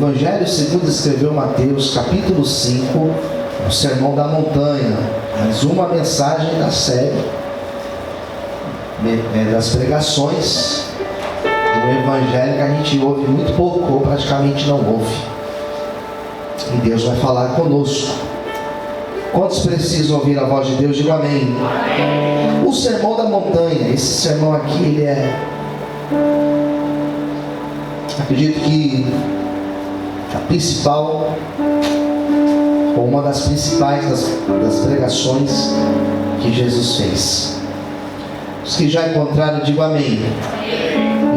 Evangelho segundo escreveu Mateus, capítulo 5, o Sermão da Montanha, mais uma mensagem da série das pregações do Evangelho que a gente ouve muito pouco, ou praticamente não ouve. E Deus vai falar conosco. Quantos precisam ouvir a voz de Deus? Diga amém. O Sermão da Montanha, esse sermão aqui, ele é, acredito que a principal, ou uma das principais das pregações que Jesus fez. Os que já encontraram, digo amém.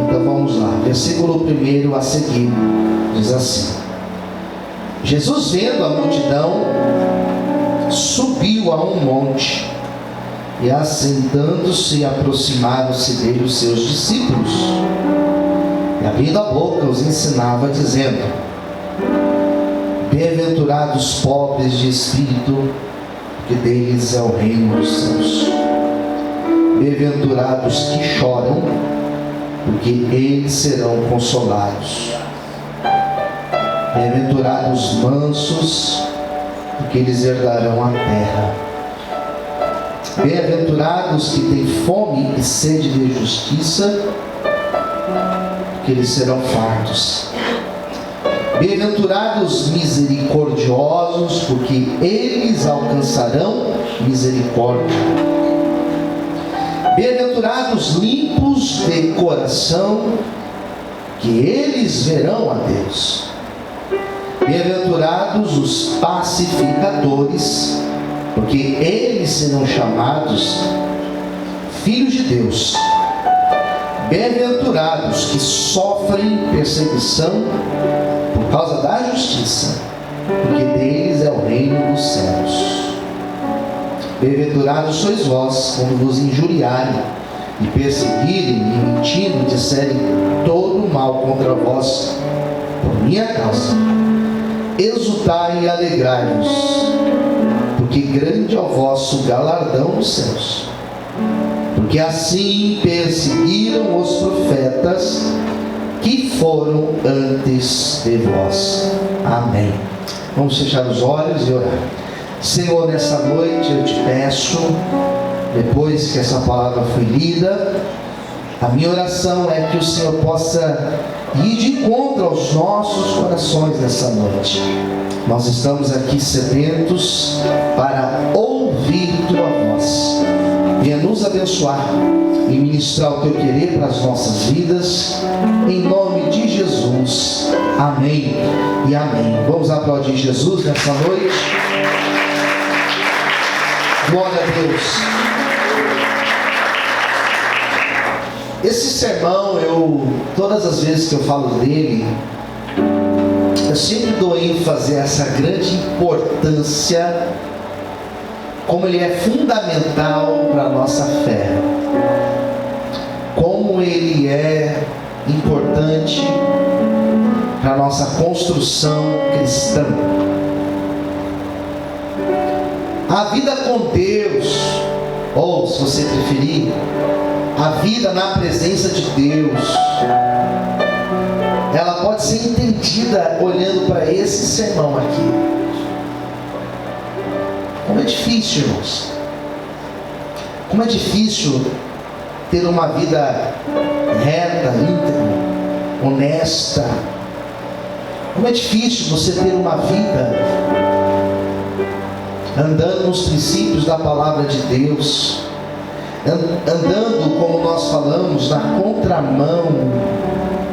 Então vamos lá, versículo 1 a seguir, diz assim: Jesus, vendo a multidão, subiu a um monte, e assentando-se, aproximaram-se dele os seus discípulos, e abrindo a boca os ensinava, dizendo: Bem-aventurados os pobres de espírito, porque deles é o reino dos céus. Bem-aventurados que choram, porque eles serão consolados. Bem-aventurados os mansos, porque eles herdarão a terra. Bem-aventurados que têm fome e sede de justiça, porque eles serão fartos. Bem-aventurados misericordiosos, porque eles alcançarão misericórdia. Bem-aventurados limpos de coração, que eles verão a Deus. Bem-aventurados os pacificadores, porque eles serão chamados filhos de Deus. Bem-aventurados que sofrem perseguição por causa da justiça, porque deles é o reino dos céus. Bem-aventurados sois vós, quando vos injuriarem, e perseguirem, e mentindo, disserem todo mal contra vós, por minha causa. Exultai e alegrai-vos, porque grande é o vosso galardão nos céus. Porque assim perseguiram os profetas que foram antes de vós. Amém. Vamos fechar os olhos e orar. Senhor, nessa noite eu te peço, depois que essa palavra foi lida, a minha oração é que o Senhor possa ir de encontro aos nossos corações nessa noite. Nós estamos aqui sedentos para ouvir tua voz. Venha nos abençoar e ministrar o teu querer para as nossas vidas, em nome de Jesus. Amém e amém. Vamos aplaudir Jesus nessa noite. Glória a Deus. Esse sermão, todas as vezes que eu falo dele, eu sempre dou ênfase a essa grande importância, como ele é fundamental para a nossa fé, como ele é importante para a nossa construção cristã. A vida com Deus, ou se você preferir, a vida na presença de Deus, ela pode ser entendida olhando para esse sermão aqui. Como é difícil, irmãos. Como é difícil ter uma vida reta, íntegra, honesta. Como é difícil você ter uma vida andando nos princípios da palavra de Deus, andando, como nós falamos, na contramão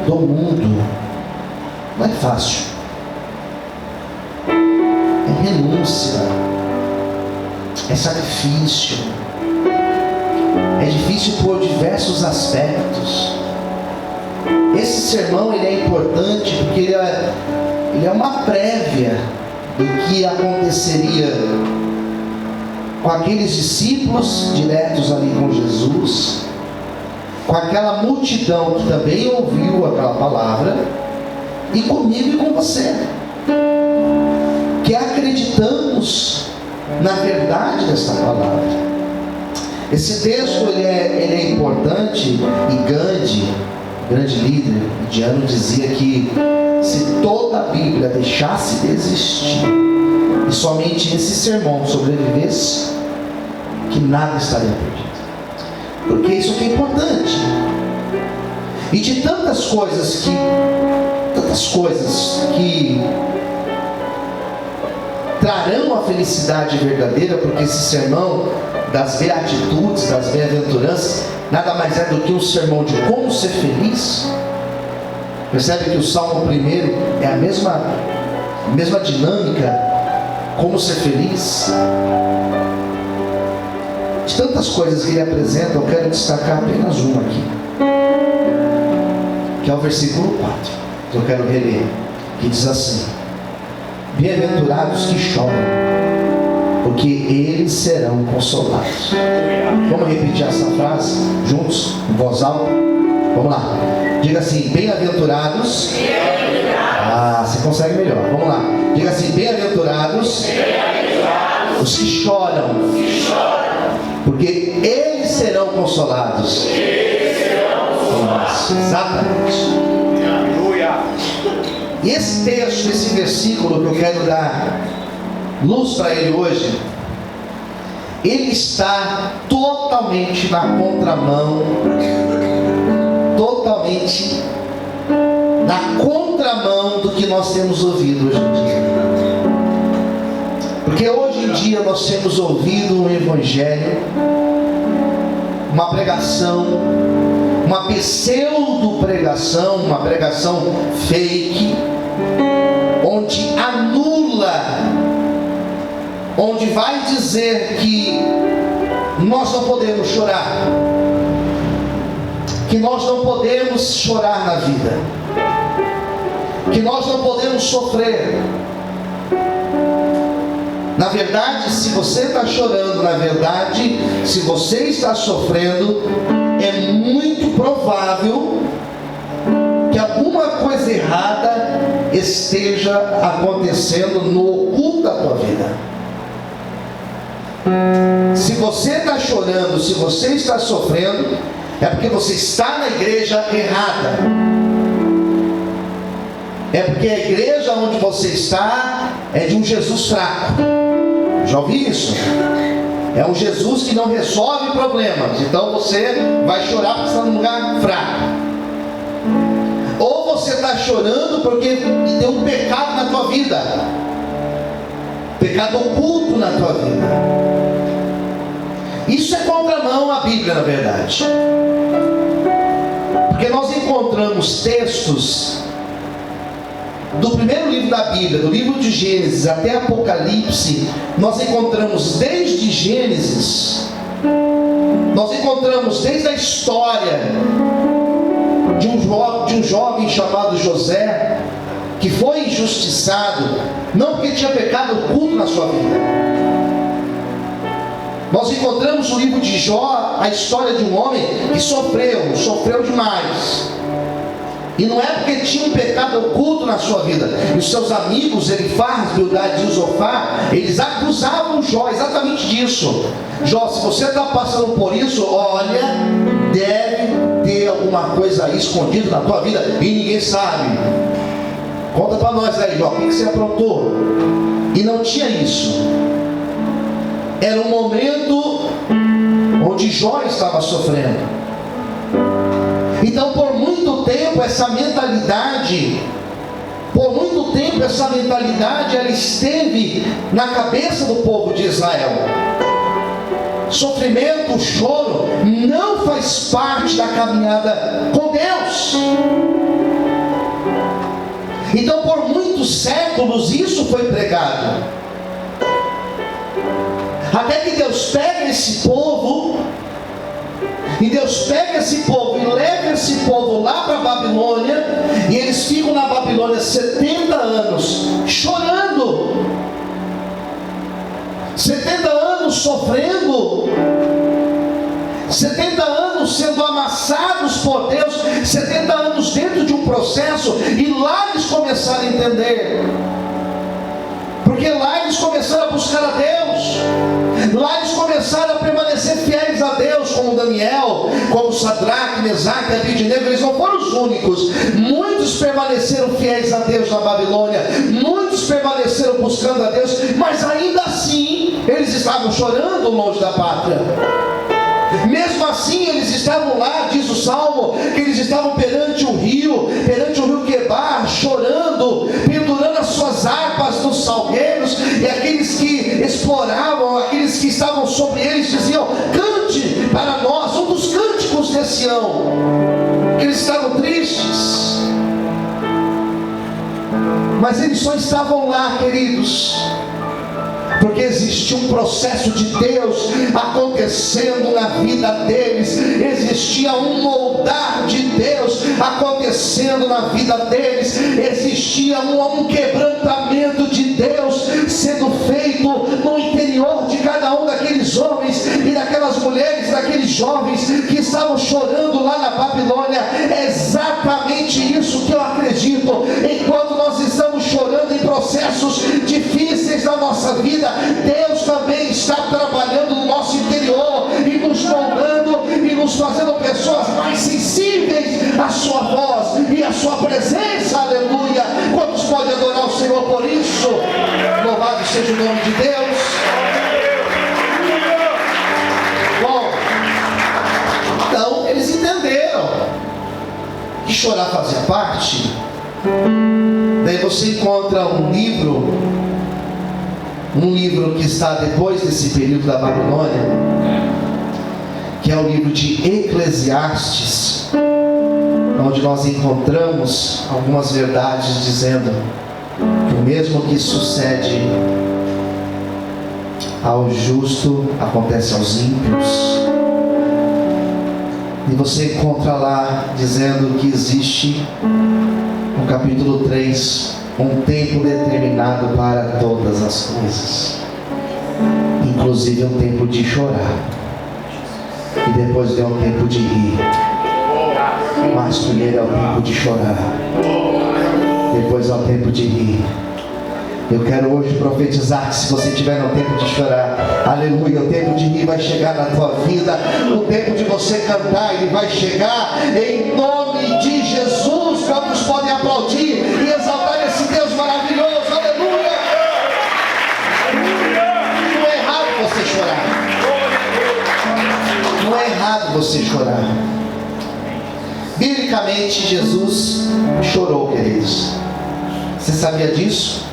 do mundo. Não é fácil. É renúncia, é sacrifício, é difícil por diversos aspectos. Esse sermão ele é importante porque ele é uma prévia do que aconteceria com aqueles discípulos diretos ali com Jesus, com aquela multidão que também ouviu aquela palavra, e comigo e com você, que acreditamos na verdade dessa palavra. Esse texto ele é importante, e Gandhi, grande líder indiano, dizia que se toda a Bíblia deixasse de existir e somente esse sermão sobrevivesse, que nada estaria perdido. Porque isso aqui é importante. E de tantas coisas que trarão a felicidade verdadeira, porque esse sermão das beatitudes, das bem-aventuranças, nada mais é do que um sermão de como ser feliz. Percebe que o Salmo 1 é a mesma dinâmica, como ser feliz. De tantas coisas que ele apresenta, eu quero destacar apenas uma aqui, que é o versículo 4, que eu quero reler, que diz assim: bem-aventurados que choram, porque eles serão consolados. Vamos repetir essa frase juntos, em voz alta? Vamos lá, diga assim: bem-aventurados. Ah, você consegue melhor, vamos lá, diga assim: bem-aventurados os que choram, porque eles serão consolados. Exatamente. E esse texto, esse versículo que eu quero dar luz para ele hoje, ele está totalmente na contramão, totalmente na contramão do que nós temos ouvido hoje em dia. Porque hoje em dia nós temos ouvido um evangelho, uma pregação, uma pseudo-pregação, uma pregação fake, onde anula, onde vai dizer que nós não podemos chorar, que nós não podemos chorar na vida, que nós não podemos sofrer. Na verdade, se você está chorando, na verdade, se você está sofrendo, é muito provável que alguma coisa errada esteja acontecendo no oculto da tua vida. Se você está chorando, se você está sofrendo, é porque você está na igreja errada. É porque a igreja onde você está é de um Jesus fraco. Já ouvi isso? É um Jesus que não resolve problemas. Então você vai chorar porque está num lugar fraco. Ou você está chorando porque tem um pecado na tua vida, pecado oculto na tua vida. Isso é contramão à Bíblia, na verdade. Porque nós encontramos textos do primeiro livro da Bíblia, do livro de Gênesis até Apocalipse. Nós encontramos desde Gênesis, nós encontramos desde a história de um jovem chamado José, que foi injustiçado, não porque tinha pecado oculto na sua vida. Nós encontramos no livro de Jó a história de um homem que sofreu demais. E não é porque tinha um pecado oculto na sua vida. E os seus amigos, Elifaz, Bildade e Zofar, eles acusavam Jó exatamente disso. Jó, se você está passando por isso, olha, deve ter alguma coisa aí escondida na tua vida e ninguém sabe. Conta para nós aí, Jó, o que você aprontou? E não tinha isso. Era um momento onde Jó estava sofrendo. Então, por muito tempo, essa mentalidade ela esteve na cabeça do povo de Israel. Sofrimento, choro, não faz parte da caminhada com Deus. Então, por muitos séculos, isso foi pregado. Até que Deus pega esse povo, e Deus pega esse povo e leva esse povo lá para a Babilônia, e eles ficam na Babilônia 70 anos chorando, 70 anos sofrendo, 70 anos sendo amassados por Deus, 70 anos dentro de um processo. E lá eles começaram a entender, porque lá eles começaram a buscar a Deus, lá eles começaram a permanecer fiéis a Deus, como Daniel, como Sadraque, Mesaque e Abednego. Eles não foram os os únicos. Muitos permaneceram fiéis a Deus na Babilônia, muitos permaneceram buscando a Deus, mas ainda assim eles estavam chorando longe da pátria. Mesmo assim eles estavam lá, diz o Salmo, que eles estavam perante o rio Quebar, chorando, pendurando as suas harpas nos salgueiros, e aqueles que exploravam, aqueles que estavam sobre eles diziam: cante para nós um dos cânticos de Sião. Eles estavam tristes, mas eles só estavam lá, queridos, porque existia um processo de Deus acontecendo na vida deles, existia um moldar de Deus acontecendo na vida deles, existia um quebrantamento de Deus sendo feito no interior de cada um daqueles homens e daquelas mulheres, daqueles jovens que estavam chorando lá na Babilônia. É exatamente isso que eu acredito. Enquanto nós estamos chorando em processos difíceis na nossa vida, Deus também está trabalhando no nosso interior e nos moldando e nos fazendo pessoas mais sensíveis à sua voz e à sua presença. Aleluia! Quantos podem adorar o Senhor por isso? Louvado seja o nome de Deus. Bom, então eles entenderam que chorar fazia parte. Daí você encontra um livro que está depois desse período da Babilônia, que é o livro de Eclesiastes, onde nós encontramos algumas verdades dizendo que o mesmo que sucede ao justo acontece aos ímpios. E você encontra lá dizendo que existe, no capítulo 3, um tempo determinado para todas as coisas, inclusive um tempo de chorar, e depois vem um tempo de rir, mas primeiro é o tempo de chorar, depois é o tempo de rir. Eu quero hoje profetizar que se você estiver no tempo de chorar, aleluia, o tempo de rir vai chegar na tua vida, o tempo de você cantar, ele vai chegar, em nome de Jesus. Quantos podem aplaudir e exaltar esse Deus maravilhoso? Aleluia! Não é errado você chorar, não é errado você chorar. Biblicamente Jesus chorou, queridos. Você sabia disso?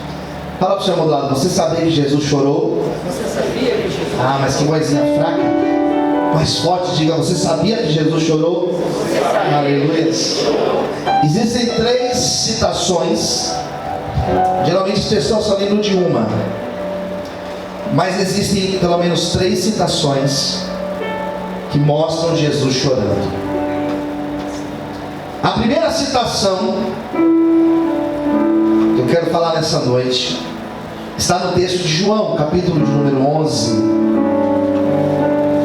Fala para o seu irmão do lado: você sabia que Jesus chorou? Você sabia que Jesus chorou? Ah, mas que vozinha fraca. Mais forte, diga: você sabia que Jesus chorou? Aleluia. Existem 3 citações. Geralmente as pessoas só lembram de uma, mas existem pelo menos 3 citações que mostram Jesus chorando. A primeira citação que eu quero falar nessa noite está no texto de João, capítulo de número 11,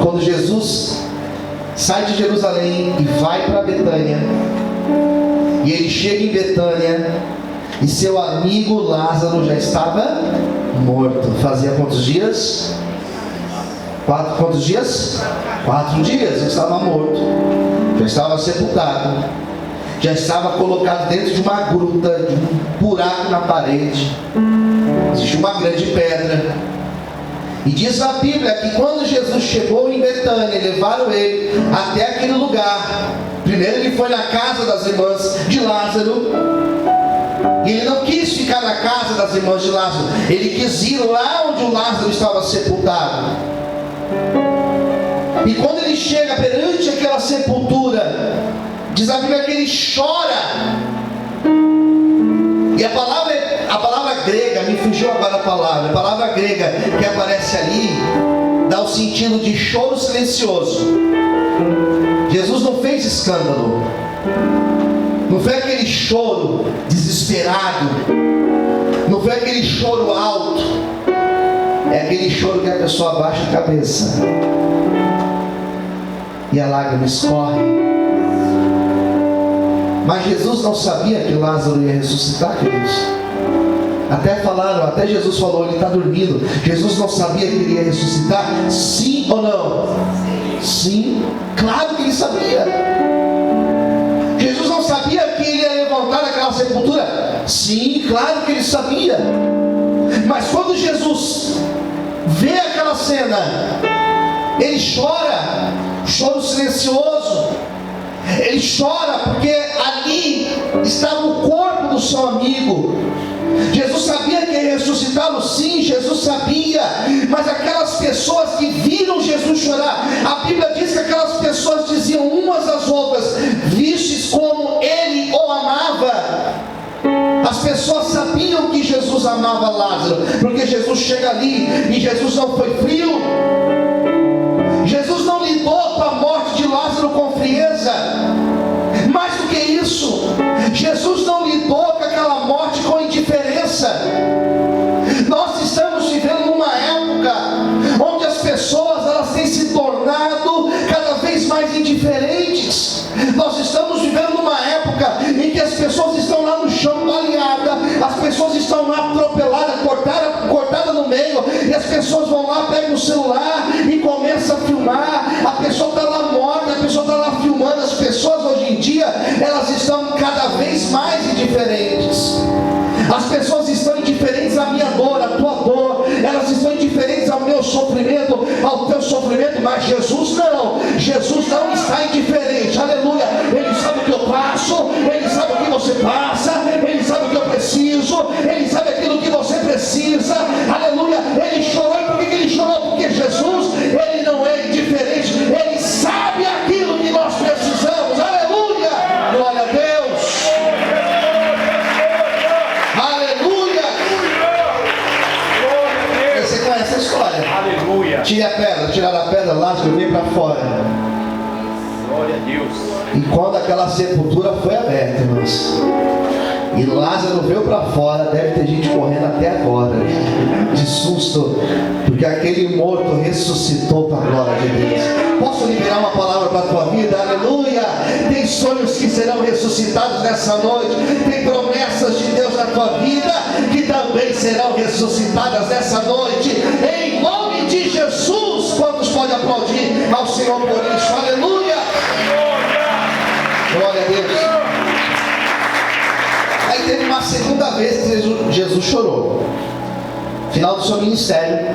quando Jesus sai de Jerusalém e vai para Betânia, e ele chega em Betânia, e seu amigo Lázaro já estava morto. Fazia quantos dias? Quantos dias? 4 dias. Já estava morto, já estava sepultado, já estava colocado dentro de uma gruta, de um buraco na parede. Existia uma grande pedra. E diz a Bíblia que quando Jesus chegou em Betânia, levaram ele até aquele lugar. Primeiro ele foi na casa das irmãs de Lázaro, e ele não quis ficar na casa das irmãs de Lázaro, ele quis ir lá onde o Lázaro estava sepultado. E quando ele chega perante aquela sepultura, diz a Bíblia que ele chora. E a palavra grega, me fugiu agora a palavra grega que aparece ali, dá o sentido de choro silencioso. Jesus não fez escândalo, não foi aquele choro desesperado, não foi aquele choro alto, é aquele choro que a pessoa abaixa a cabeça e a lágrima escorre. Mas Jesus não sabia que Lázaro ia ressuscitar, queridos. Até Jesus falou: ele está dormindo. Jesus não sabia que ele ia ressuscitar? Sim ou não? Sim, claro que ele sabia. Jesus não sabia sepultura? Sim, claro que ele sabia. Mas quando Jesus vê aquela cena, ele chora, choro silencioso. Ele chora porque ali estava o corpo do seu amigo. Jesus sabia que ia ressuscitá-lo, sim, Jesus sabia. Mas aquelas pessoas que viram Jesus chorar, a Bíblia diz que aquelas pessoas diziam umas às outras: vistes como ele o amava. As pessoas sabiam que Jesus amava Lázaro, porque Jesus chega ali e Jesus não foi frio. Jesus não lidou com a morte de Lázaro com frieza. Mais do que isso, Jesus não lidou com aquela morte com indiferença. Nós estamos vivendo numa época onde as pessoas elas têm se tornado cada vez mais indiferentes. Nós estamos vivendo numa época em que as pessoas estão lá no chão baleadas, as pessoas estão lá atropeladas, cortadas no meio, e as pessoas vão lá, pegam o celular e começam a filmar. A pessoa está lá morta, a pessoa está lá filmando. As pessoas hoje em dia, elas estão cada vez mais indiferentes. As pessoas estão indiferentes à minha dor, à tua dor. Elas estão indiferentes ao meu sofrimento, ao teu sofrimento. Mas Jesus não. Jesus não está indiferente. Aleluia. Ele sabe o que eu passo. Ele sabe o que você passa. Ele sabe o que eu preciso. Ele sabe aquilo que você precisa. Aleluia. Ele chorou. E por que ele chorou? Porque Jesus, ele não é indiferente. Ele sabe aquilo que nós precisamos. Aleluia. Glória a Deus. Aleluia. Tiraram a pedra, Lázaro veio para fora. Glória a Deus. E quando aquela sepultura foi aberta, irmãos, e Lázaro veio para fora, deve ter gente correndo até agora, de susto, porque aquele morto ressuscitou para a glória de Deus. Posso liberar uma palavra para a tua vida? Aleluia. Tem sonhos que serão ressuscitados nessa noite. Tem promessas de Deus na tua vida que também serão ressuscitadas nessa noite, em nome de Jesus. Quantos podem aplaudir ao Senhor por isso? Aleluia. Glória a Deus. Aí teve uma segunda vez que Jesus chorou. Final do seu ministério.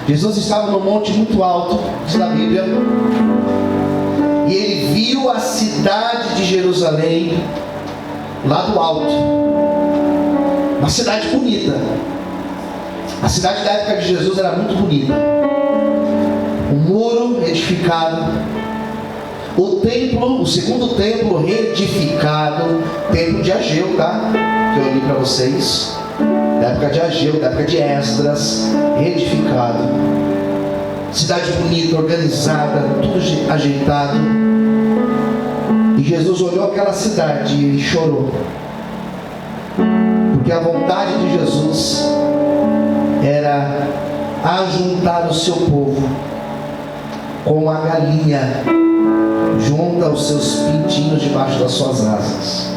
Jesus estava num monte muito alto, diz na Bíblia, e ele viu a cidade de Jerusalém lá do alto. Uma cidade bonita. A cidade da época de Jesus era muito bonita. Um muro edificado. O templo, o segundo templo reedificado. Templo de Ageu, tá? Que eu li para vocês. Da época de Ageu, da época de Esdras. Reedificado. Cidade bonita, organizada, tudo ajeitado. E Jesus olhou aquela cidade e ele chorou. Porque a vontade de Jesus era ajuntar o seu povo como a galinha junta os seus pintinhos debaixo das suas asas.